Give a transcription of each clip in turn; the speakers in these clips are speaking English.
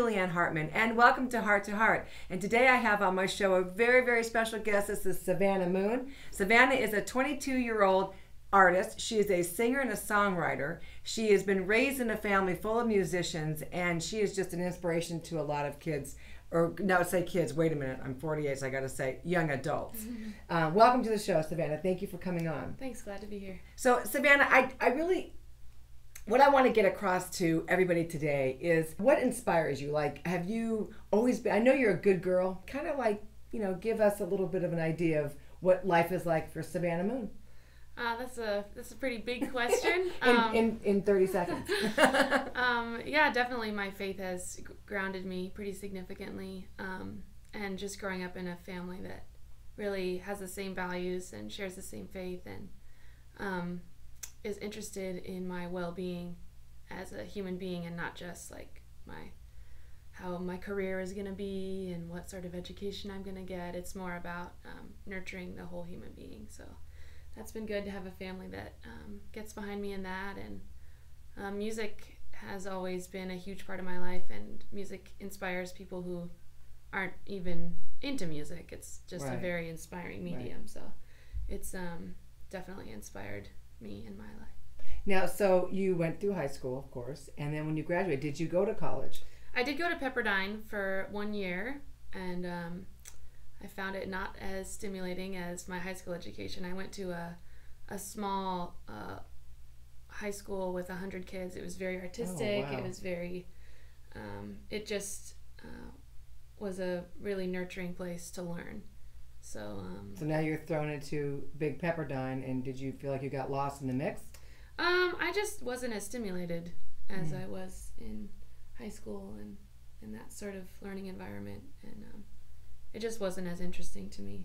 Julianne Hartman, and welcome to Heart to Heart. And today I have on my show a very, very special guest. This is Savannah Moon. Savannah is a 22-year-old artist. She is a singer and a songwriter. She has been raised in a family full of musicians, and she is just an inspiration to a lot of kids. Or no, say kids. Wait a minute. I'm 48, so I got to say young adults. Welcome to the show, Savannah. Thank you for coming on. Thanks. Glad to be here. So, Savannah, I really... What I want to get across to everybody today is what inspires you? Like, have you always been, I know you're a good girl, kind of like, give us a little bit of an idea of what life is like for Savannah Moon. That's a pretty big question. in 30 seconds. Yeah, definitely my faith has grounded me pretty significantly. And just growing up in a family that really has the same values and shares the same faith and is interested in my well-being as a human being, and not just like how my career is going to be and what sort of education I'm going to get. It's more about nurturing the whole human being. So that's been good to have a family that gets behind me in that. And music has always been a huge part of my life, and music inspires people who aren't even into music. It's just a very inspiring medium. Right. So it's definitely inspired me in my life. Now, so you went through high school, of course, and then when you graduated, did you go to college? I did go to Pepperdine for 1 year, and I found it not as stimulating as my high school education. I went to a small high school with 100 kids. It was very artistic. Oh, wow. It was very, it just was a really nurturing place to learn. So now you're thrown into Big Pepperdine, and did you feel like you got lost in the mix? I just wasn't as stimulated as I was in high school and in that sort of learning environment, and it just wasn't as interesting to me.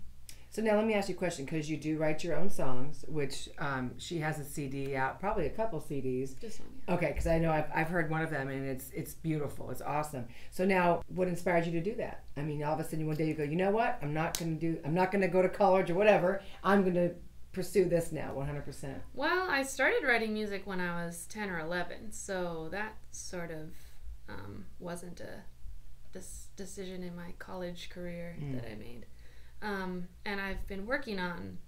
So now let me ask you a question, because you do write your own songs, which she has a CD out, probably a couple CDs. Just one, yeah. Okay, because I know I've heard one of them, and it's beautiful. It's awesome. So now, what inspired you to do that? I mean, all of a sudden one day you go, you know what? I'm not going to go to college or whatever. I'm going to pursue this now, 100%. Well, I started writing music when I was 10 or 11, so that sort of wasn't a decision in my college career that I made. And I've been working on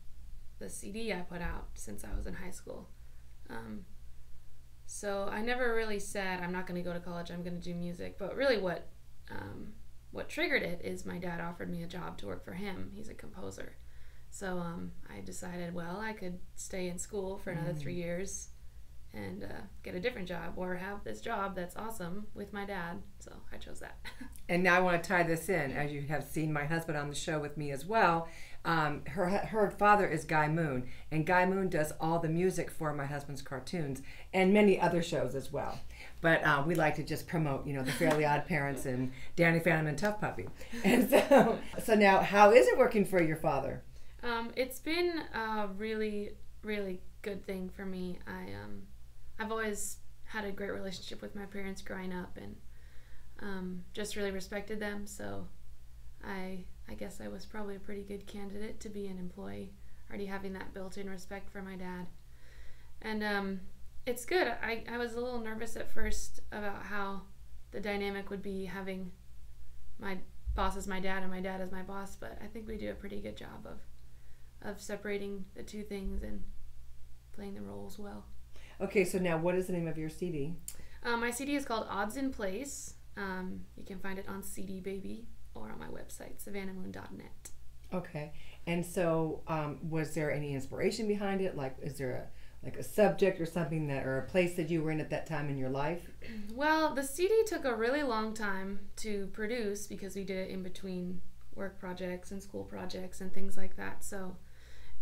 the CD I put out since I was in high school. So I never really said, I'm not going to go to college, I'm going to do music. But really what triggered it is my dad offered me a job to work for him. He's a composer. So I decided, well, I could stay in school for another 3 years and get a different job, or have this job that's awesome with my dad. So I chose that. And now I want to tie this in. As you have seen my husband on the show with me as well, her father is Guy Moon, and Guy Moon does all the music for my husband's cartoons and many other shows as well. But we like to just promote, the Fairly Odd Parents and Danny Phantom and Tough Puppy. And so now, how is it working for your father? It's been a really, really good thing for me. I've always had a great relationship with my parents growing up, and just really respected them. So I guess I was probably a pretty good candidate to be an employee, already having that built-in respect for my dad. And it's good. I was a little nervous at first about how the dynamic would be, having my boss as my dad and my dad as my boss, but I think we do a pretty good job of separating the two things and playing the roles well. Okay, so now what is the name of your CD? My CD is called Odds in Place. You can find it on CD Baby or on my website, savannahmoon.net. Okay, and so was there any inspiration behind it? Like, is there a subject or something or a place that you were in at that time in your life? Well, the CD took a really long time to produce because we did it in between work projects and school projects and things like that. So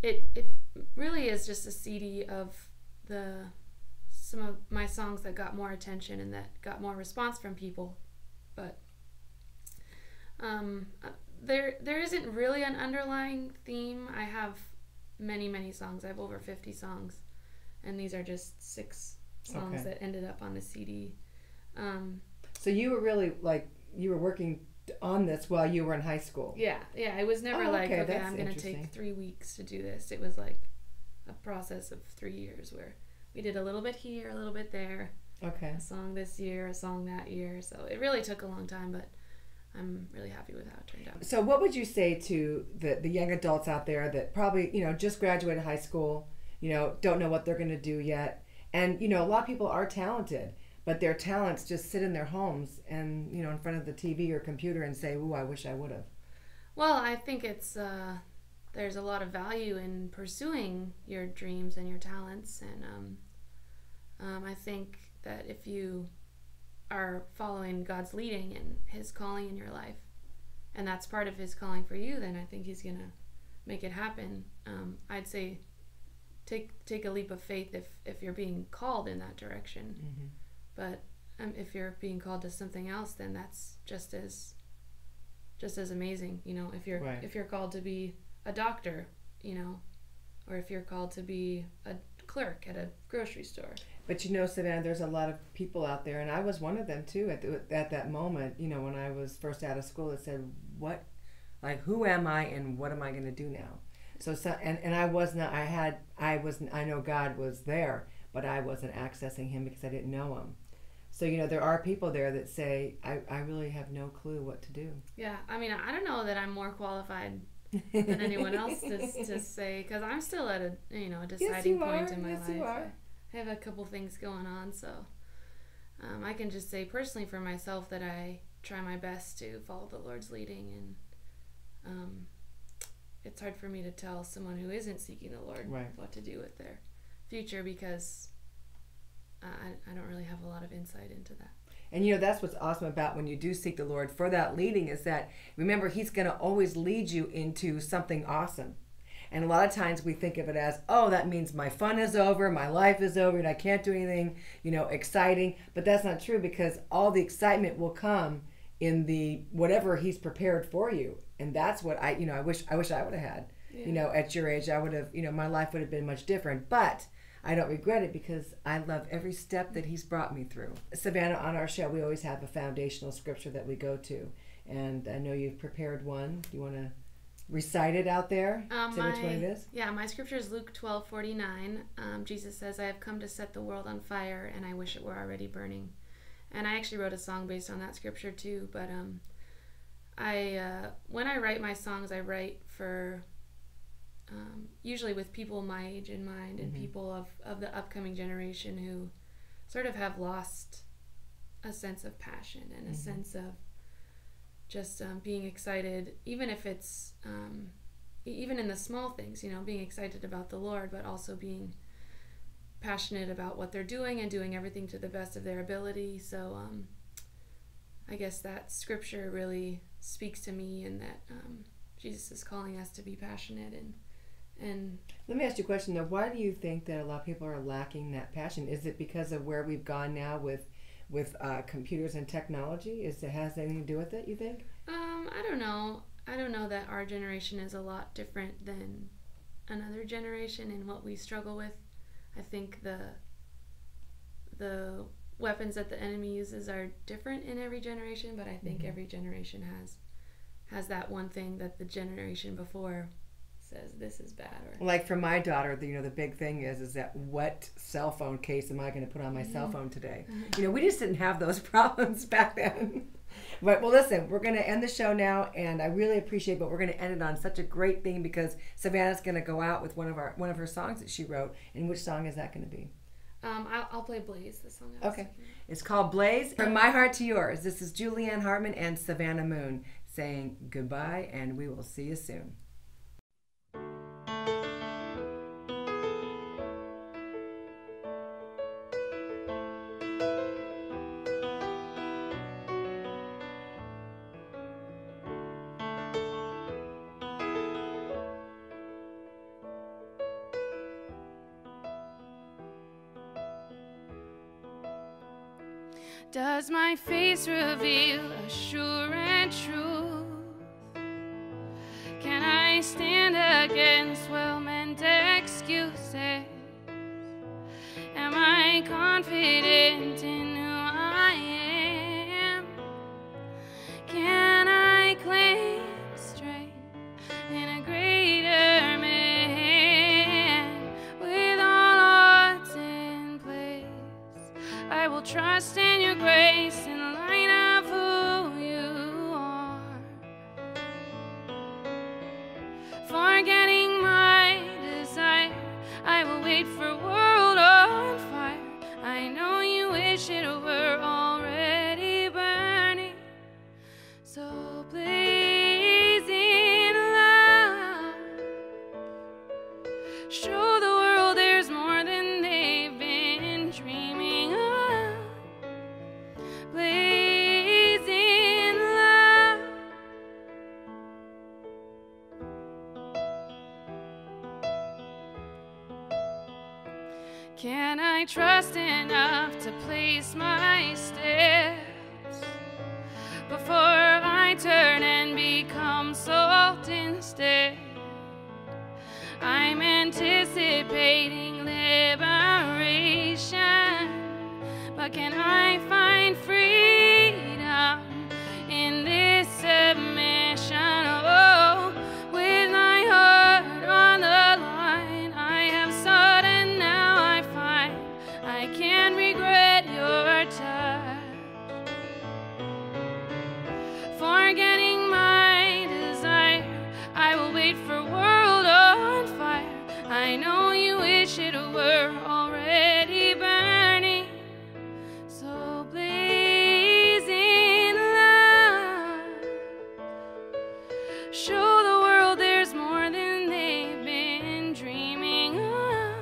it really is just a CD of some of my songs that got more attention and that got more response from people. But there isn't really an underlying theme. I have many songs. I have over 50 songs, and these are just 6 songs that ended up on the CD. So you were really you were working on this while you were in high school? Yeah. It was never okay, I'm going to take 3 weeks to do this. It was like a process of 3 years where we did a little bit here, a little bit there, Okay. A song this year, a song that year. So it really took a long time, but I'm really happy with how it turned out. So what would you say to the young adults out there that probably, just graduated high school, don't know what they're going to do yet? And, a lot of people are talented, but their talents just sit in their homes and, in front of the TV or computer and say, ooh, I wish I would have. Well, I think it's there's a lot of value in pursuing your dreams and your talents, and I think that if you are following God's leading and His calling in your life, and that's part of His calling for you, then I think He's gonna make it happen. I'd say take a leap of faith if you're being called in that direction. Mm-hmm. But if you're being called to something else, then that's just as amazing. If you're called to be a doctor, or if you're called to be a clerk at a grocery store. But Savannah, there's a lot of people out there, and I was one of them too at that moment, when I was first out of school, that said, who am I and what am I going to do now? And I was not, I know God was there, but I wasn't accessing Him because I didn't know Him. So, there are people there that say, I really have no clue what to do. Yeah, I mean, I don't know that I'm more qualified than anyone else to say, because I'm still at a deciding point in my life. You are. I have a couple things going on, so I can just say personally for myself that I try my best to follow the Lord's leading, and it's hard for me to tell someone who isn't seeking the Lord what to do with their future, because I don't really have a lot of insight into that. And that's what's awesome about when you do seek the Lord for that leading, is that, remember, He's going to always lead you into something awesome. And a lot of times we think of it as, oh, that means my fun is over, my life is over, and I can't do anything, exciting. But that's not true, because all the excitement will come in the whatever He's prepared for you. And that's what I wish I would have had. Yeah. At your age, I would have, my life would have been much different. But I don't regret it, because I love every step that He's brought me through. Savannah, on our show, we always have a foundational scripture that we go to. And I know you've prepared one. Do you want to recite it out there? Say which one it is? Yeah, my scripture is Luke 12:49. Jesus says, I have come to set the world on fire, and I wish it were already burning. And I actually wrote a song based on that scripture too. But when I write my songs, I write for usually with people my age in mind, and people of the upcoming generation who sort of have lost a sense of passion and a sense of just being excited, even if it's even in the small things, being excited about the Lord, but also being passionate about what they're doing and doing everything to the best of their ability. So I guess that scripture really speaks to me, and that Jesus is calling us to be passionate. And let me ask you a question though. Why do you think that a lot of people are lacking that passion? Is it because of where we've gone now with computers and technology? Has anything to do with it, you think? I don't know. I don't know that our generation is a lot different than another generation in what we struggle with. I think the weapons that the enemy uses are different in every generation, but I think every generation has that one thing that the generation before says this is bad. Or like for my daughter, the big thing is that what cell phone case am I going to put on my cell phone today? We just didn't have those problems back then. But well, listen, we're going to end the show now, and I really appreciate, but we're going to end it on such a great thing, because Savannah's going to go out with one of her songs that she wrote. And which song is that going to be? I'll play Blaze, the song. Okay, it's called Blaze. From my heart to yours. This is Julianne Hartman and Savannah Moon saying goodbye, and we will see you soon. Does my face reveal assurance truth? Can I stand against well-meant excuses? Am I confident in who I am? Can I claim strength in a greater man? With all odds in place, I will Can I trust enough to place my steps before I turn and become salt instead? I'm anticipating liberation, but can I find freedom in this submission? Oh, with my heart on the line, I have sought and now I find I can't regret your touch. Forgetting my desire, I will wait for world on fire. I know you wish it were already burning, so blaze in love. Show the world there's more than they've been dreaming of.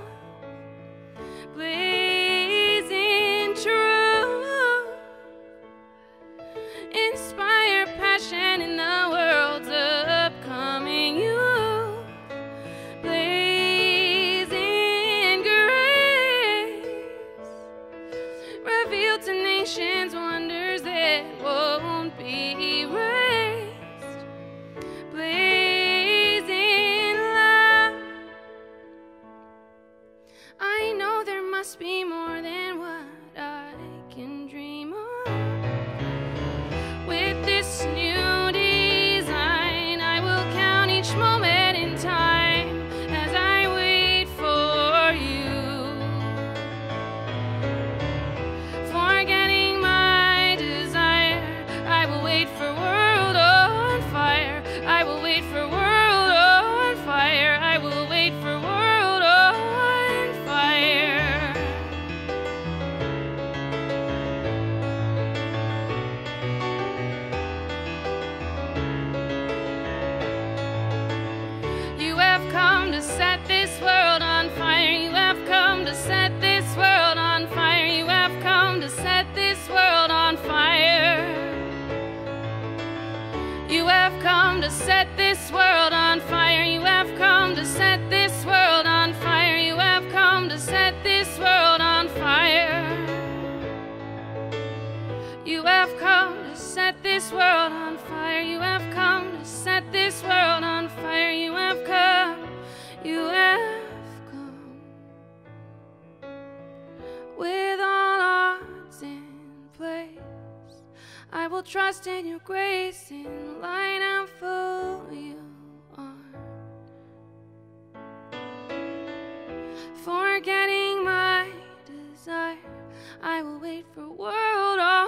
Blaze in truth. Inspire passion in the world's upcoming youth. Blaze in grace. Reveal to nations wonders that won't be erased. Blaze in love. I know there must be more than what I can dream of. With this new design, I will count each moment in time as I wait for you. Forgetting my desire, I will wait for world on fire. I will wait for world on fire. I will wait for world on fire. You have come to set this world on fire. You have come to set this world on fire. You have come to set this world on fire. You have come to set this world on fire. You have come to set this world on fire. You have come to set this world on fire. You have come to set this world on fire. You have come to set this world on fire. You have come. You have come. With all odds in place, I will trust in your grace in the line of who you are. Forgetting my desire, I will wait for world on